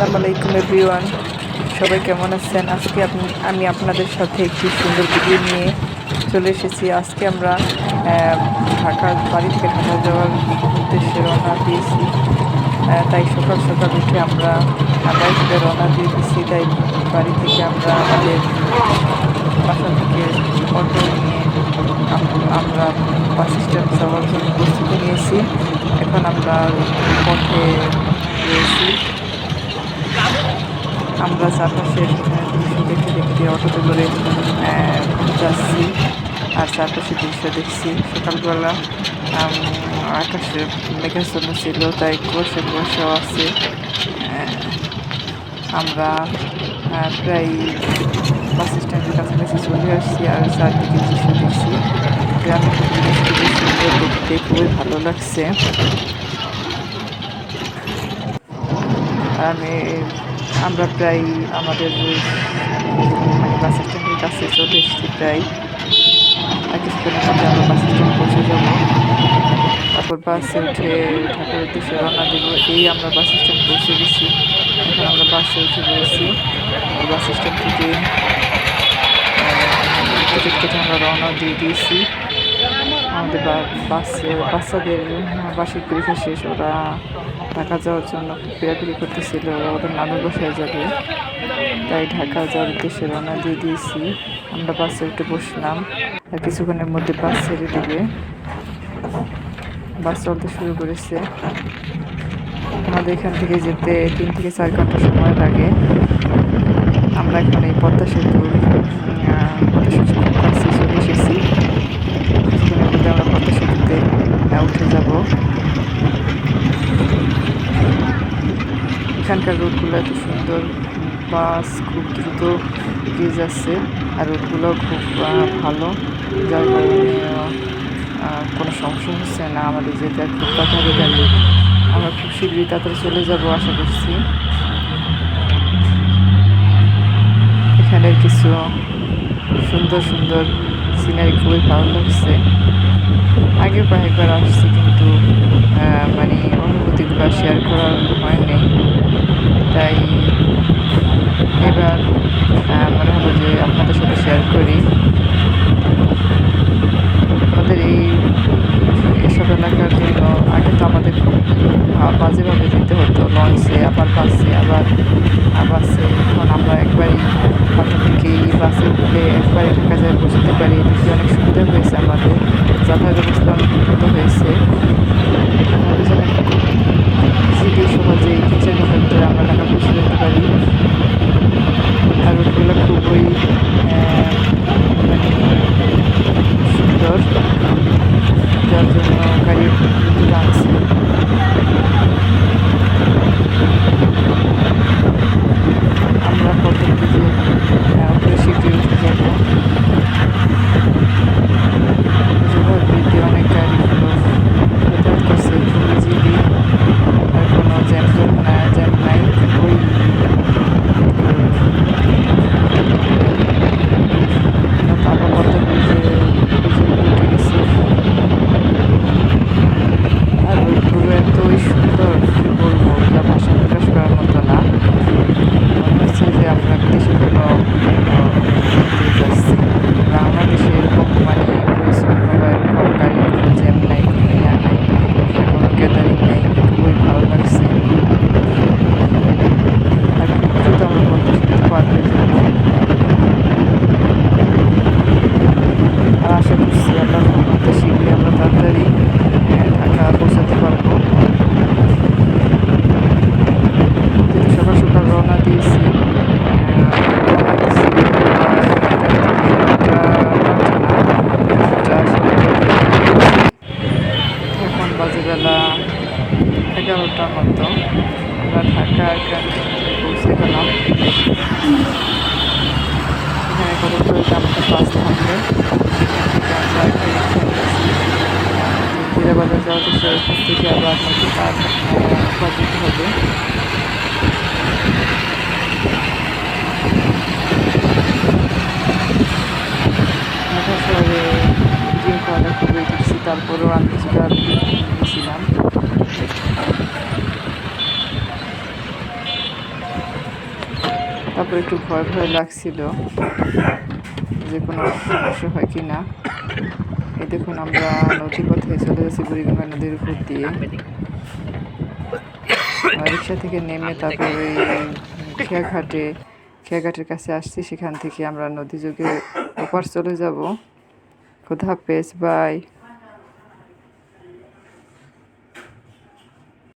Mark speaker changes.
Speaker 1: আসসালামু আলাইকুম এভরিওয়ান, সবাই কেমন আছেন? আজকে আমি আপনাদের সাথে একটি সুন্দর ভিডিও নিয়ে চলে এসেছি। আজকে আমরা বাড়ি থেকে ঢাকা যাওয়ার উদ্দেশ্যে রওনা দিয়েছি। তাই সকাল সকাল উঠে আমরা বাইকে রওনা দিয়ে দিয়েছি। তাই বাড়ি থেকে আমরা আমাদের বাসা থেকে অটো নিয়ে আমরা বাস স্ট্যান্ড যাওয়ার জন্য প্রস্তুতি নিয়েছি। এখন আমরা পথে রয়েছি। আমরা চারপাশের দৃশ্য দেখতে দেখতে অটোতে করে যাচ্ছি আর চারপাশের দৃশ্য দেখছি। সকালবেলা আকাশে মেঘাচ্ছন্ন ছিল, তাই কুয়াশাও আছে। আমরা প্রায় বাস স্ট্যান্ডের কাছাকাছি চলে আসছি আর চারদিকে দৃশ্য দেখছি। গ্রামের পরিবেশ খুবই সুন্দর, দেখতে খুবই ভালো লাগছে। আমরা প্রায় আমাদের বাস স্ট্যান্ডের কাছে চলে এসেছি। প্রায় কিছুক্ষণের মধ্যে আমরা বাস স্ট্যান্ড পৌঁছে যাব, তারপর বাসে উঠে ঢাকার উদ্দেশ্যে রওনা দেবো। আমরা বাস স্ট্যান্ড পৌঁছে গেছি। এখন আমরা বাসে উঠে পড়েছি। বাস স্ট্যান্ড থেকে টিকিট কেটে আমরা রওনা দিয়ে দিয়েছি। আমাদের বাচ্চাদের বার্ষিক পরীক্ষা শেষ, ওরা ঢাকা যাওয়ার জন্য পেরাপিরি করতেছিল, ওদের নানুর বাসায় যাবে, তাই ঢাকা যাওয়ার উদ্দেশ্যে রওনা দিয়ে দিয়েছি। আমরা বাসে উঠে বসলাম আর কিছুক্ষণের মধ্যে বাস ছেড়ে দেবে। বাস চলতে শুরু করেছে। আমাদের এখান থেকে যেতে 3 থেকে 4 ঘন্টা সময় লাগে। আমরা এখন এই পদ্মা সেতুর কাছে চলে এসেছি। কিছুক্ষণের মধ্যে আমরা পদ্মা সেতুতে উঠে যাব। এখানকার রোডগুলো এত সুন্দর, বাস খুব দ্রুত এগিয়ে যাচ্ছে আর রোডগুলো খুব ভালো, যার কারণে কোনো সমস্যা হচ্ছে না। আমাদের যেতে আর খুব তাড়াতাড়ি গাড়ি, আমরা খুব শীঘ্রই তাড়াতাড়ি চলে যাব আশা করছি। এখানের কিছু সুন্দর সুন্দর সিনারি খুবই ভালো লাগছে। আগেও কয়েকবার আসছি, কিন্তু অনুভূতিগুলো শেয়ার করার হয়নি, তাই এবার মনে হলো যে আপনাদের সাথে শেয়ার করি। আমাদের এসব এলাকার জন্য আগে তো আমাদের খুব বাজেভাবে যেতে হতো, লঞ্চে, আবার বাসে, আবার বাসে। এখন আমরা একবারই বাসা থেকেই বাসে উঠলে একবারে ঢাকা যায় পৌঁছতে পারি। এদিকে অনেক সুবিধা হয়েছে, আমাদের যাতায়াত ব্যবস্থা অনেক উন্নত হয়েছে। সিটি সহজেই 3-4 ঘন্টার ভিতরে আমরা ঢাকা পৌঁছে যেতে পারি। আর রোডগুলো খুবই সুন্দর, যার জন্য গাড়ি টানছে। আমরা পরবর্তীতে উপরে শীঘ্রই উঠে যাব। অনেক গাড়িগুলো যাতায়াত করছে খুবই জিবি, আর কোনো জ্যাম নাই। ওই আর ওইগুলো এতই সুন্দর, কি বলবো, যা ভাষা প্রকাশ করার মতো না। মনে হচ্ছে যে আমরা বিদেশে কোনো যাচ্ছি। আমরা দেশে এরকম পরিচ্ছন্ন বা এরকম গাড়ির কোনো জ্যাম নাই, কোনো নাই, কোনো গ্যাদারিং নেই। খুবই ভালো লাগছে। আর খুব দ্রুত আমরা পদ্মা সেতু পার হয়ে যাবো। আর আশা করছি আল্লাহর রহমতে শীঘ্রই আমরা তাড়াতাড়ি ঢাকা পৌঁছাতে পারবো। সকাল সকাল রওনা দিয়েছি। এখন বাজে বেলা 11টার মতো। আমরা ঢাকা পৌঁছে গেলাম। এখানে কতক্ষণ আমাদের বাস থামবে, সেখান থেকে আমরা জিরা বাজার যাওয়ার উদ্দেশ্যে এখান থেকে আবার নদী পার যেতে হবে। ঢাকা শহরে জিম খাওয়াটা খুবই দেখছি, তারপরেও আমি কিছুটা নিয়েছিলাম। তারপর একটু ভয় ভয় লাগছিল যে কোনো সমস্যা হয় কি না। এই দেখুন আমরা নদী পথে চলে যাচ্ছি বুড়িগঙ্গা নদীর উপর দিয়ে। রিক্সা থেকে নেমে তারপর ওই খেয়াঘাটের কাছে আসছি, সেখান থেকে আমরা নদী যোগে ওপার চলে যাব। খোদা হাফেজ, বাই।